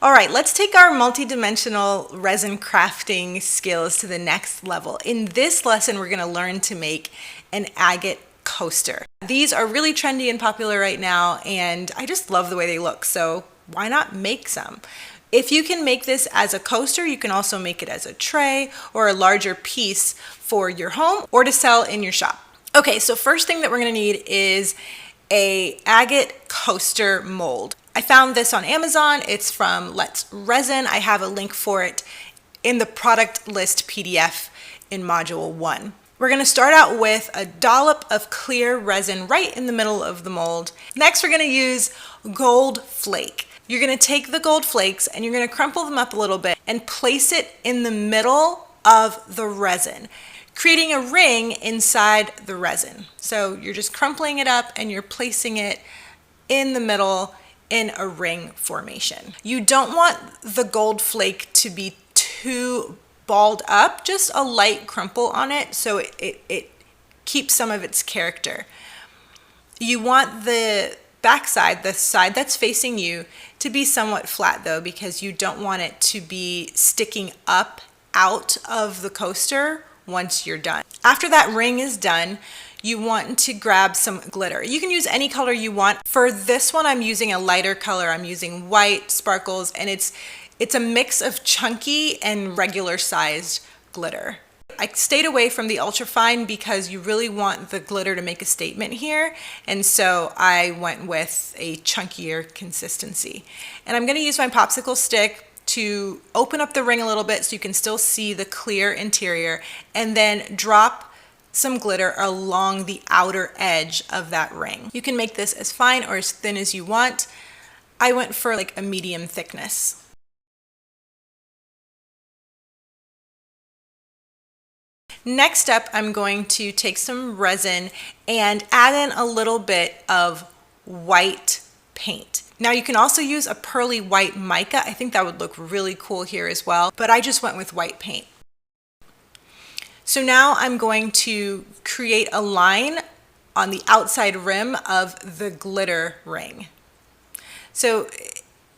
All right, let's take our multi-dimensional resin crafting skills to the next level. In this lesson, we're going to learn to make an agate coaster. These are really trendy and popular right now, and I just love the way they look, so why not make some? If you can make this as a coaster, you can also make it as a tray or a larger piece for your home or to sell in your shop. Okay, so first thing that we're going to need is a agate coaster mold. I found this on Amazon. It's from Let's Resin. I have a link for it in the product list PDF in module 1. We're going to start out with a dollop of clear resin right in the middle of the mold. Next, we're going to use gold flake. You're going to take the gold flakes and you're going to crumple them up a little bit and place it in the middle of the resin, creating a ring inside the resin. So you're just crumpling it up and you're placing it in the middle in a ring formation. You don't want the gold flake to be too balled up, just a light crumple on it so it keeps some of its character. You want the backside, the side that's facing you, to be somewhat flat though, because you don't want it to be sticking up out of the coaster once you're done. After that ring is done, you want to grab some glitter. You can use any color you want. For this one, I'm using a lighter color. I'm using white sparkles, and it's a mix of chunky and regular sized glitter. I stayed away from the ultra fine because you really want the glitter to make a statement here, and so I went with a chunkier consistency. And I'm going to use my popsicle stick to open up the ring a little bit so you can still see the clear interior, and then drop some glitter along the outer edge of that ring. You can make this as fine or as thin as you want. I went for like a medium thickness. Next up, I'm going to take some resin and add in a little bit of white paint. Now you can also use a pearly white mica. I think that would look really cool here as well, but I just went with white paint. So now I'm going to create a line on the outside rim of the glitter ring. So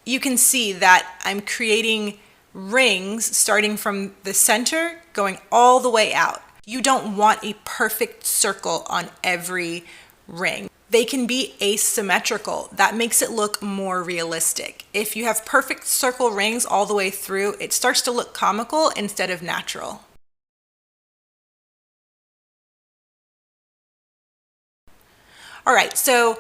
you can see that I'm creating rings starting from the center going all the way out. You don't want a perfect circle on every ring. They can be asymmetrical. That makes it look more realistic. If you have perfect circle rings all the way through, it starts to look comical instead of natural. All right, so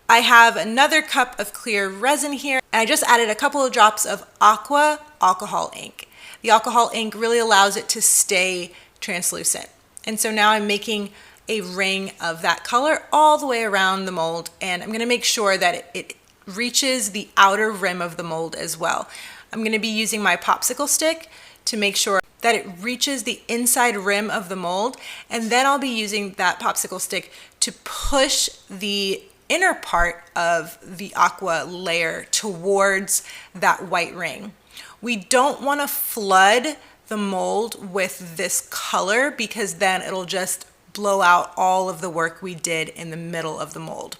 I have another cup of clear resin here, and I just added a couple of drops of aqua alcohol ink. The alcohol ink really allows it to stay translucent. And so now I'm making a ring of that color all the way around the mold, and I'm gonna make sure that it reaches the outer rim of the mold as well. I'm gonna be using my popsicle stick to make sure that it reaches the inside rim of the mold, and then I'll be using that popsicle stick to push the inner part of the aqua layer towards that white ring. We don't want to flood the mold with this color because then it'll just blow out all of the work we did in the middle of the mold.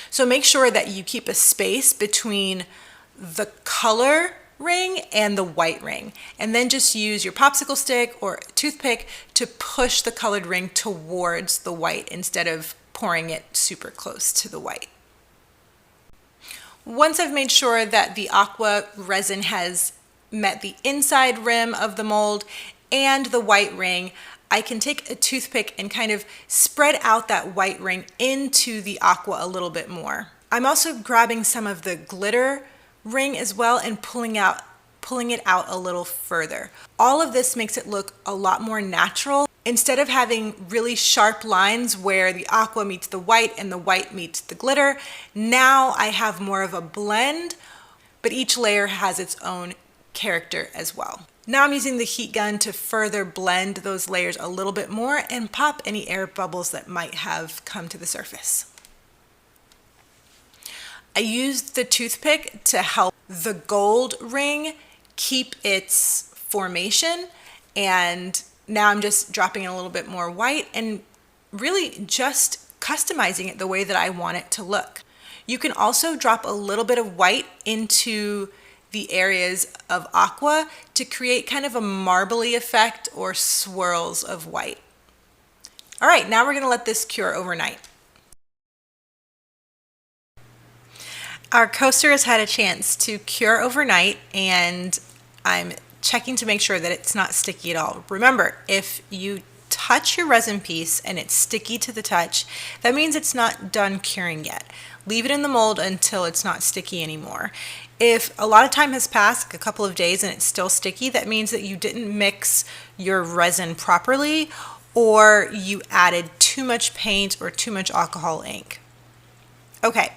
So make sure that you keep a space between the color ring and the white ring, and then just use your popsicle stick or toothpick to push the colored ring towards the white instead of pouring it super close to the white. Once I've made sure that the aqua resin has met the inside rim of the mold and the white ring, I can take a toothpick and kind of spread out that white ring into the aqua a little bit more. I'm also grabbing some of the glitter ring as well and pulling it out a little further. All of this makes it look a lot more natural. Instead of having really sharp lines where the aqua meets the white and the white meets the glitter, now I have more of a blend, but each layer has its own character as well. Now I'm using the heat gun to further blend those layers a little bit more and pop any air bubbles that might have come to the surface. I used the toothpick to help the gold ring keep its formation, and now I'm just dropping in a little bit more white and really just customizing it the way that I want it to look. You can also drop a little bit of white into the areas of aqua to create kind of a marbly effect or swirls of white. All right, now we're going to let this cure overnight. Our coaster has had a chance to cure overnight, and I'm checking to make sure that it's not sticky at all. Remember, if you touch your resin piece and it's sticky to the touch, that means it's not done curing yet. Leave it in the mold until it's not sticky anymore. If a lot of time has passed, like a couple of days, and it's still sticky, that means that you didn't mix your resin properly, or you added too much paint or too much alcohol ink. Okay,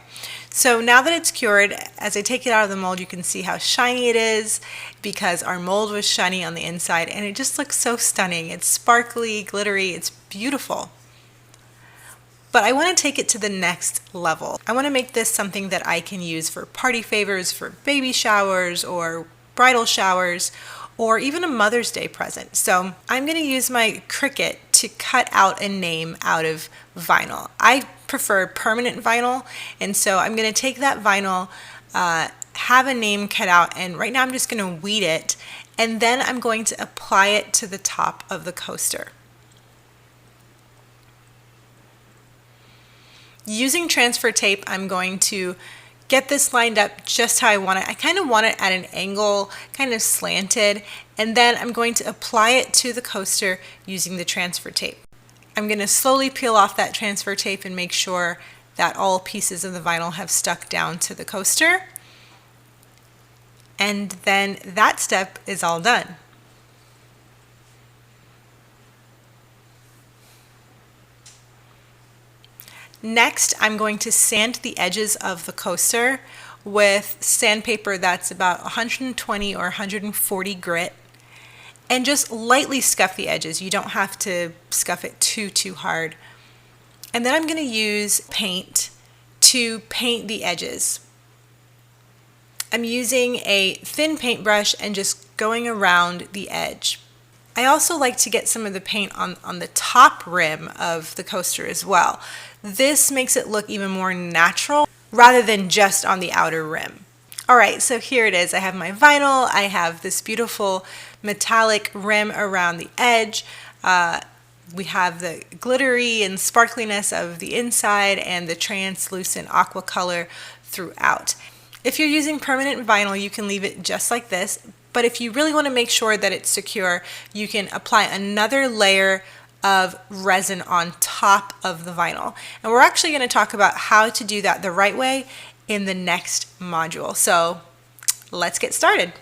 so now that it's cured, as I take it out of the mold, you can see how shiny it is because our mold was shiny on the inside, and it just looks so stunning. It's sparkly, glittery, it's beautiful. But I want to take it to the next level. I want to make this something that I can use for party favors, for baby showers or bridal showers, or even a Mother's Day present. So I'm going to use my Cricut to cut out a name out of vinyl. I prefer permanent vinyl, and so I'm going to take that vinyl, have a name cut out, and right now I'm just going to weed it, and then I'm going to apply it to the top of the coaster. Using transfer tape, I'm going to get this lined up just how I want it. I kind of want it at an angle, kind of slanted, and then I'm going to apply it to the coaster using the transfer tape. I'm going to slowly peel off that transfer tape and make sure that all pieces of the vinyl have stuck down to the coaster. And then that step is all done. Next, I'm going to sand the edges of the coaster with sandpaper that's about 120 or 140 grit, and just lightly scuff the edges. You don't have to scuff it too hard. And then I'm going to use paint to paint the edges. I'm using a thin paintbrush and just going around the edge. I also like to get some of the paint on the top rim of the coaster as well. This makes it look even more natural rather than just on the outer rim. All right, so here it is. I have my vinyl. I have this beautiful metallic rim around the edge. We have the glittery and sparkliness of the inside and the translucent aqua color throughout. If you're using permanent vinyl, you can leave it just like this. But if you really want to make sure that it's secure, you can apply another layer of resin on top of the vinyl. And we're actually going to talk about how to do that the right way in the next module. So let's get started.